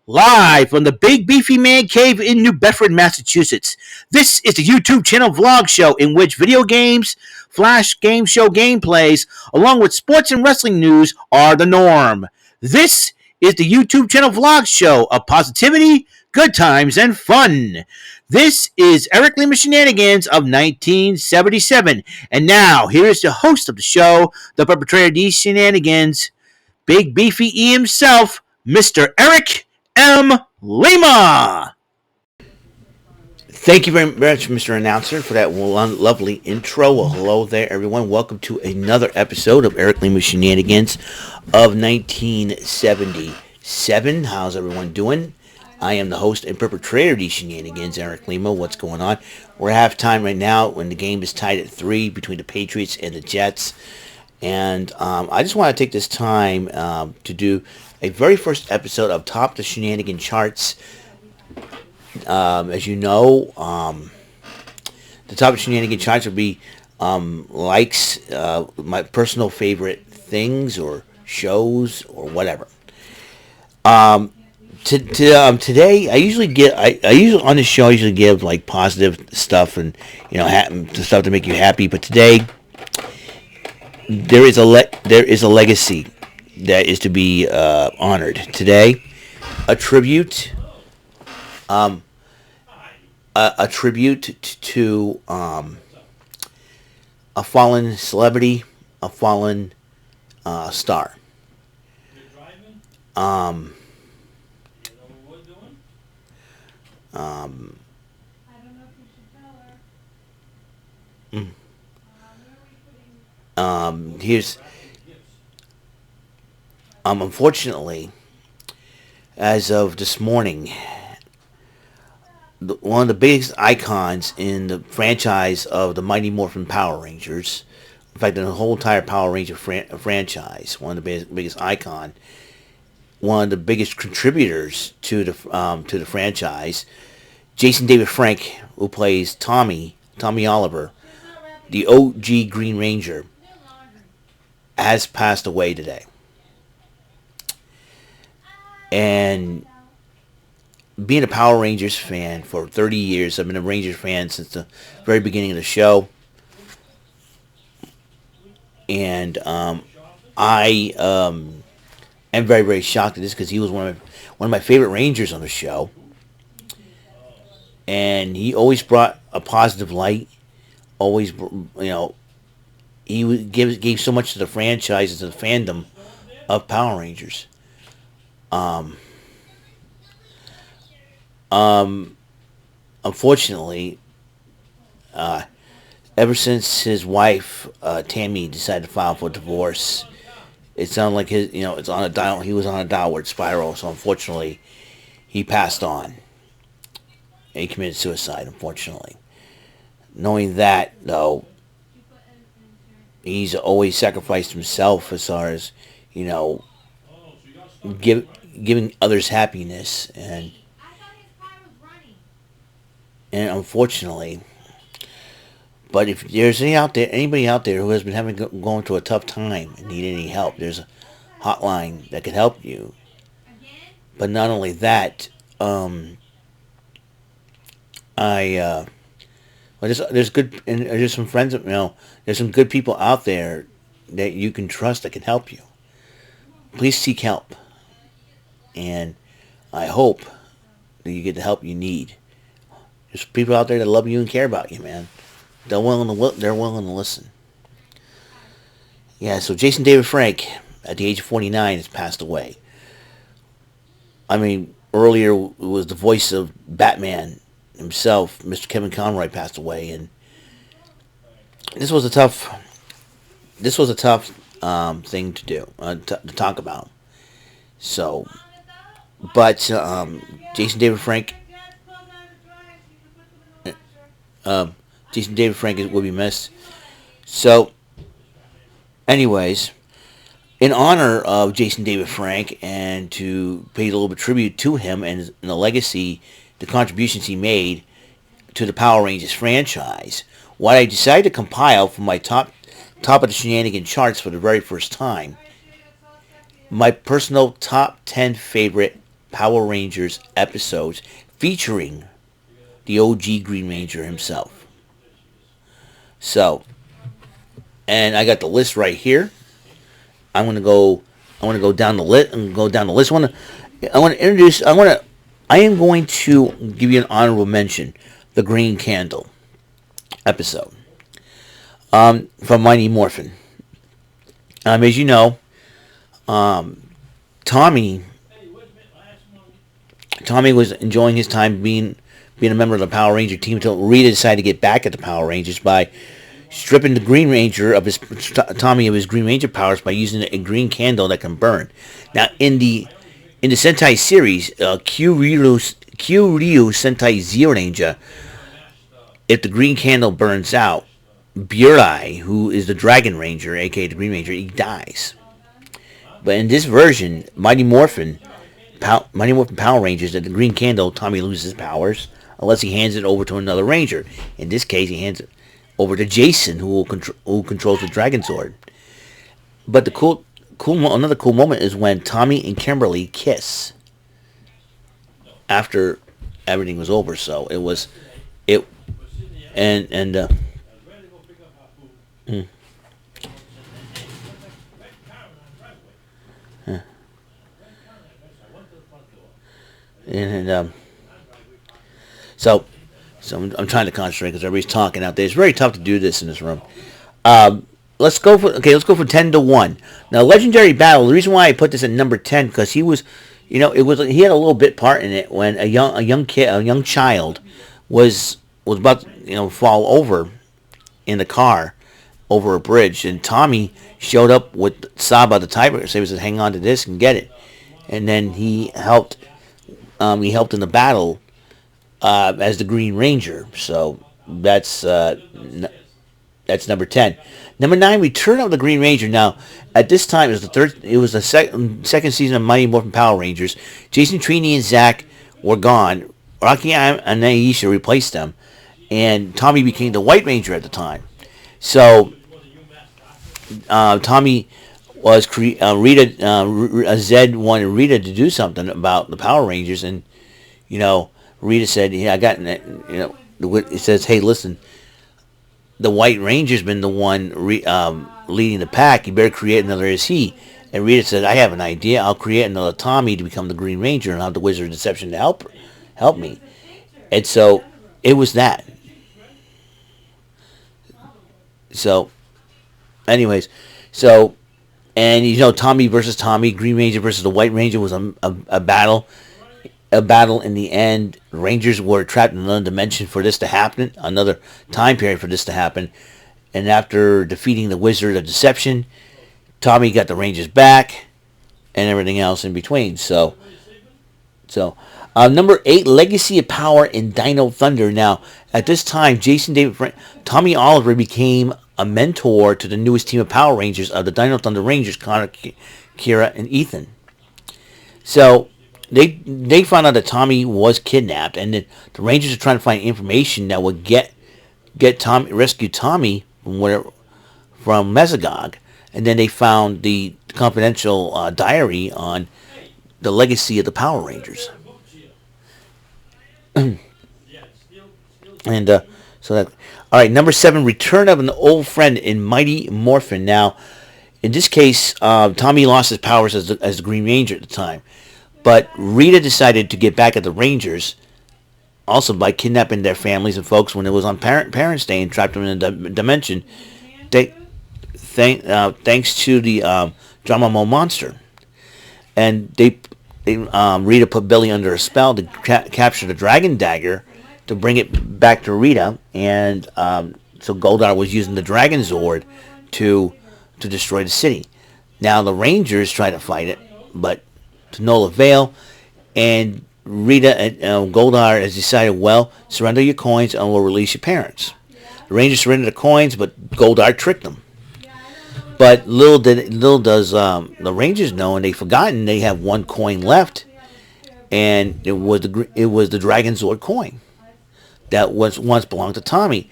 Live from the Big Beefy Man Cave in New Bedford, Massachusetts. This is the YouTube channel vlog show in which video games, flash game show gameplays, along with sports and wrestling news are the norm. This is the YouTube channel vlog show of positivity, good times, and fun. This is Eric Lima Shenanigans of 1977. And now, here's the host of the show, the perpetrator of these shenanigans, Big Beefy E himself, Mr. Eric M. Lima. Thank you very much, Mr. Announcer, for that lovely intro. Well, hello there, everyone. Welcome to another episode of Eric Lima Shenanigans of 1977. How's everyone doing? I am the host and perpetrator of these shenanigans, Eric Lima. What's going on? We're at halftime right now when the game is tied at 3 between the Patriots and the Jets. And I just want to take this time to do a very first episode of Top the Shenanigan Charts. As you know, the Top of Shenanigan Charts will be likes, my personal favorite things or shows or whatever. Today, I usually on this show I usually give like positive stuff and stuff to make you happy. But today, there is a legacy that is to be honored today. A tribute to a fallen celebrity, a fallen star. Here's unfortunately, as of this morning, one of the biggest icons in the franchise of the Mighty Morphin Power Rangers, in fact, in the whole entire Power Ranger franchise, one of the biggest icon, one of the biggest contributors to the franchise, Jason David Frank, who plays Tommy Oliver, the OG Green Ranger, has passed away today. And being a Power Rangers fan for 30 years, I've been a Rangers fan since the very beginning of the show. And I am very, very shocked at this because he was one of my favorite Rangers on the show. And he always brought a positive light. Always, he gave so much to the franchise and to the fandom of Power Rangers. Unfortunately, ever since his wife Tammy decided to file for divorce, it sounded like he was on a downward spiral. So unfortunately, he passed on. And he committed suicide. Unfortunately, knowing that though, he's always sacrificed himself as far as giving others happiness, and unfortunately, but if there's anybody out there who has been going through a tough time and need any help, there's a hotline that can help you. But not only that, there's some friends, there's some good people out there that you can trust that can help you. Please seek help. And I hope that you get the help you need. There's people out there that love you and care about you, man. They're willing to listen. Yeah, so Jason David Frank, at the age of 49, has passed away. I mean, earlier it was the voice of Batman himself, Mr. Kevin Conroy, passed away, and this was a tough thing to do, to talk about. So, but Jason David Frank will be missed. So, anyways, in honor of Jason David Frank and to pay a little bit of tribute to him and the legacy, the contributions he made to the Power Rangers franchise, what I decided to compile from my top of the Shenanigan Charts for the very first time, my personal top 10 favorite Power Rangers episodes featuring the OG Green Ranger himself. So, and I got the list right here. I'm gonna go. I want to go down the list and go down the list. I want to introduce. I am going to give you an honorable mention. The Green Candle episode from Mighty Morphin. As you know, Tommy was enjoying his time being a member of the Power Ranger team until Rita decided to get back at the Power Rangers by stripping the Green Ranger of his Green Ranger powers by using a green candle that can burn. Now, in the Sentai series, Q-Ryu Sentai Zero Ranger, if the green candle burns out, Burai, who is the Dragon Ranger, aka the Green Ranger, he dies. But in this version, Mighty Morphin Power Rangers, that the green candle, Tommy loses his powers unless he hands it over to another Ranger. In this case, he hands it over to Jason, who controls the Dragon Sword. But the another cool moment is when Tommy and Kimberly kiss after everything was over. So I'm trying to concentrate because everybody's talking out there. It's very tough to do this in this room. Let's go for 10-1. Now, Legendary Battle. The reason why I put this at number 10 because he was, he had a little bit part in it when a young child was about to fall over in the car over a bridge, and Tommy showed up with Saba the tiebreaker. So he said, "Hang on to this and get it," and then he helped. He helped in the battle as the Green Ranger. So that's number 10. Number 9, Return of the Green Ranger. Now, at this time, it was the second season of Mighty Morphin Power Rangers. Jason, Trini, and Zach were gone. Rocky and Aisha replaced them, and Tommy became the White Ranger at the time. So Tommy was Zed wanted Rita to do something about the Power Rangers, and Rita said, "Yeah, I got it says, hey, listen, the White Ranger's been the one leading the pack. You better create another as he." And Rita said, "I have an idea. I'll create another Tommy to become the Green Ranger, and I'll have the Wizard of Deception to help me." And so it was that. So, anyways, and Tommy versus Tommy, Green Ranger versus the White Ranger was a battle. A battle in the end. Rangers were trapped in another dimension for this to happen, another time period for this to happen. And after defeating the Wizard of Deception, Tommy got the Rangers back and everything else in between. So number 8, Legacy of Power in Dino Thunder. Now, at this time, Tommy Oliver became a mentor to the newest team of Power Rangers of the Dino Thunder Rangers, Connor, Kira, and Ethan. So they found out that Tommy was kidnapped, and the Rangers are trying to find information that would rescue Tommy from Mesogog, and then they found the confidential diary on the legacy of the Power Rangers. And all right, number 7, Return of an Old Friend in Mighty Morphin. Now, in this case, Tommy lost his powers as the Green Ranger at the time. But Rita decided to get back at the Rangers, also by kidnapping their families and folks when it was on Parents' Day and trapped them in a dimension, thanks to the Drama Monster. And Rita put Billy under a spell to capture the Dragon Dagger to bring it back to Rita, and so Goldar was using the Dragon Sword to destroy the city. Now the Rangers try to fight it, but to no avail, and Rita and Goldar has decided, well, surrender your coins and we'll release your parents. The Rangers surrendered the coins, but Goldar tricked them. But little does the Rangers know, and they've forgotten they have one coin left, and it was the Dragon Sword coin that once belonged to Tommy.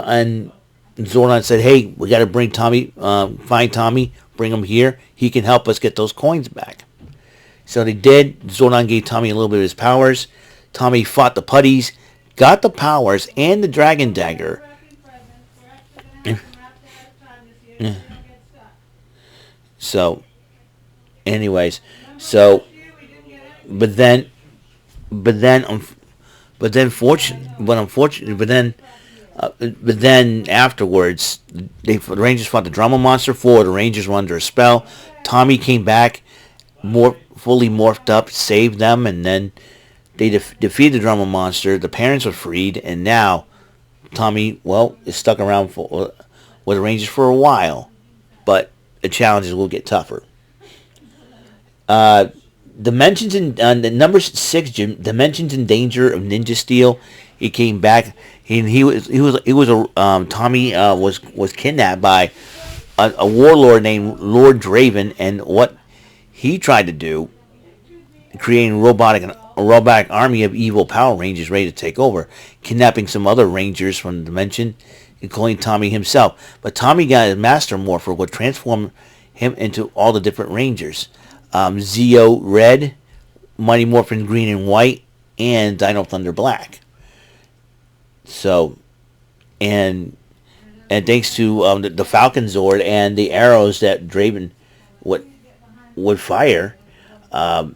And Zordon said, "Hey, we got to bring Tommy, find Tommy, bring him here. He can help us get those coins back." So they did. Zordon gave Tommy a little bit of his powers. Tommy fought the putties, got the powers and the dragon dagger. So, anyways, so, but then, but then, but then afterwards, the Rangers fought the drama monster. 4 the Rangers were under a spell. Tommy came back, more fully morphed up, saved them, and then they defeated the drama monster. The parents were freed, and now Tommy, well, is stuck around with the Rangers for a while, but the challenges will get tougher. Dimensions in the number 6, Dimensions in Danger of Ninja Steel. He came back. Tommy was kidnapped by a warlord named Lord Draven, and what he tried to do, creating a robotic army of evil Power Rangers ready to take over, kidnapping some other Rangers from the dimension, including Tommy himself. But Tommy got his Master Morpher, would transform him into all the different Rangers. Zeo Red, Mighty Morphin Green and White, and Dino Thunder Black. So, and thanks to the Falcon Zord and the arrows that Draven would fire, and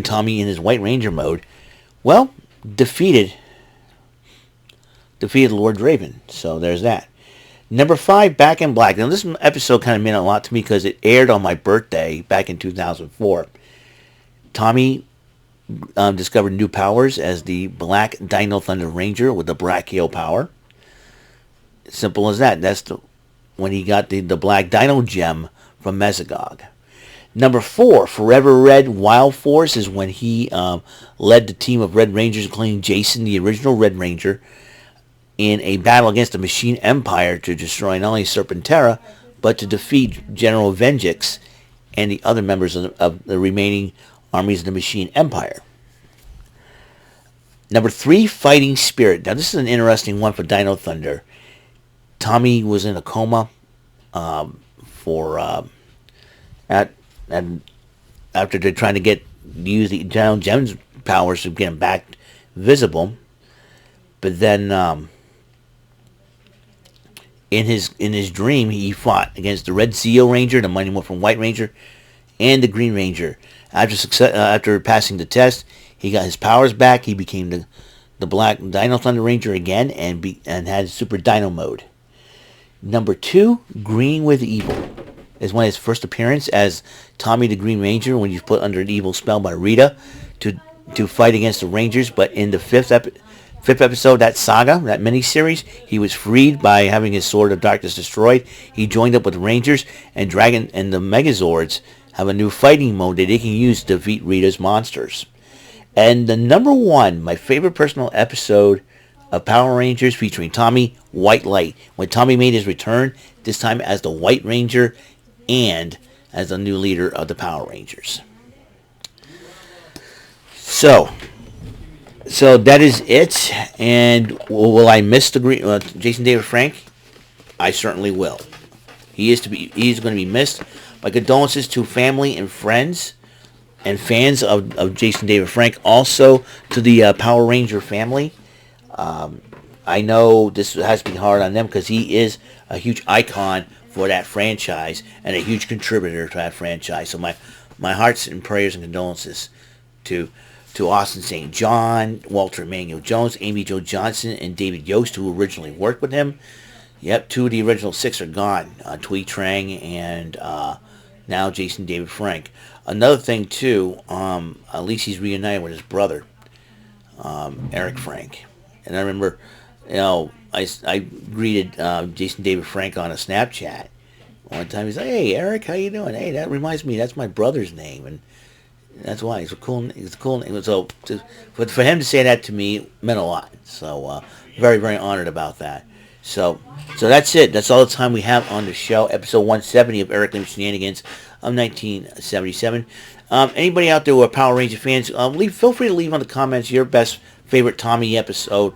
Tommy in his White Ranger mode, well, defeated Lord Draven. So there's that. Number 5, Back in Black. Now this episode kind of meant a lot to me because it aired on my birthday back in 2004. Tommy discovered new powers as the Black Dino Thunder Ranger with the Brachial power. Simple as that. That's when he got the Black Dino Gem from Mesogog. Number 4, Forever Red Wild Force, is when he led the team of Red Rangers, including Jason, the original Red Ranger, in a battle against the Machine Empire to destroy not only Serpentera, but to defeat General Venjix and the other members of the remaining armies of the Machine Empire. Number 3, Fighting Spirit. Now this is an interesting one for Dino Thunder. Tommy was in a coma after they're trying to use the Dino Gem's powers to get him back visible. But then in his dream, he fought against the Red Zeo Ranger, the Mighty Morphin White Ranger, and the Green Ranger. After passing the test, he got his powers back. He became the Black Dino Thunder Ranger again and had Super Dino mode. Number 2, Green with Evil, is one of his first appearance as Tommy the Green Ranger when he's put under an evil spell by Rita to fight against the Rangers. But in the fifth episode, that saga, that miniseries, he was freed by having his Sword of Darkness destroyed. He joined up with the Rangers, and Dragon and the Megazords have a new fighting mode that they can use to defeat Rita's monsters. And the number 1, my favorite personal episode of Power Rangers featuring Tommy, White Light. When Tommy made his return, this time as the White Ranger and as the new leader of the Power Rangers. So that is it. And will I miss the Jason David Frank? I certainly will. He's going to be missed. My condolences to family and friends and fans of Jason David Frank. Also to the Power Ranger family. I know this has been hard on them because he is a huge icon for that franchise and a huge contributor to that franchise. So my hearts and prayers and condolences to Austin St. John, Walter Emmanuel Jones, Amy Jo Johnson, and David Yost, who originally worked with him. Yep, 2 of the original 6 are gone. Tui Trang and now Jason David Frank. Another thing, too, at least he's reunited with his brother, Eric Frank. And I remember, I greeted Jason David Frank on a Snapchat. One time he's like, "Hey, Eric, how you doing? Hey, that reminds me, that's my brother's name." And that's why it's a cool name. So for him to say that to me meant a lot. So very, very honored about that. So that's it. That's all the time we have on the show. Episode 170 of Eric Lima's Shenanigans of 1977. Anybody out there who are Power Ranger fans, feel free to leave on the comments your best favorite Tommy episode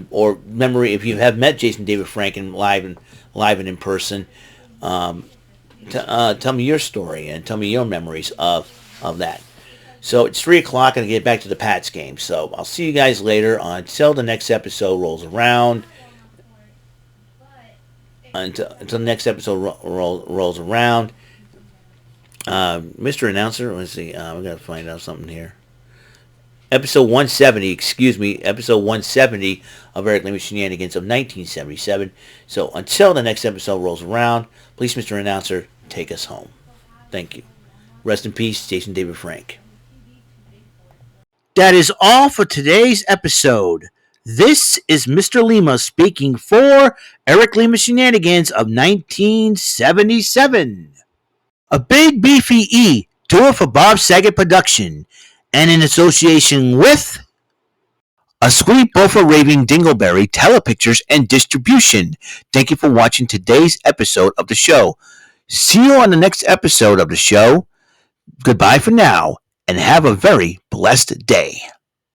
or memory if you have met Jason David Frank live and in person. tell me your story and tell me your memories of that. So it's 3 o'clock and I get back to the Pats game. So I'll see you guys later until the next episode rolls around. Until the next episode rolls around. Mr. Announcer, let's see. We got to find out something here. Episode 170, episode 170 of Eric Lima Shenanigans of 1977. So until the next episode rolls around, please, Mr. Announcer, take us home. Thank you. Rest in peace, Jason David Frank. That is all for today's episode. This is Mr. Lima speaking for Eric Lima Shenanigans of 1977. A Big Beefy E, tour for Bob Saget production, and in association with A Sweet Buffer Raving Dingleberry Telepictures and Distribution. Thank you for watching today's episode of the show. See you on the next episode of the show. Goodbye for now, and have a very blessed day.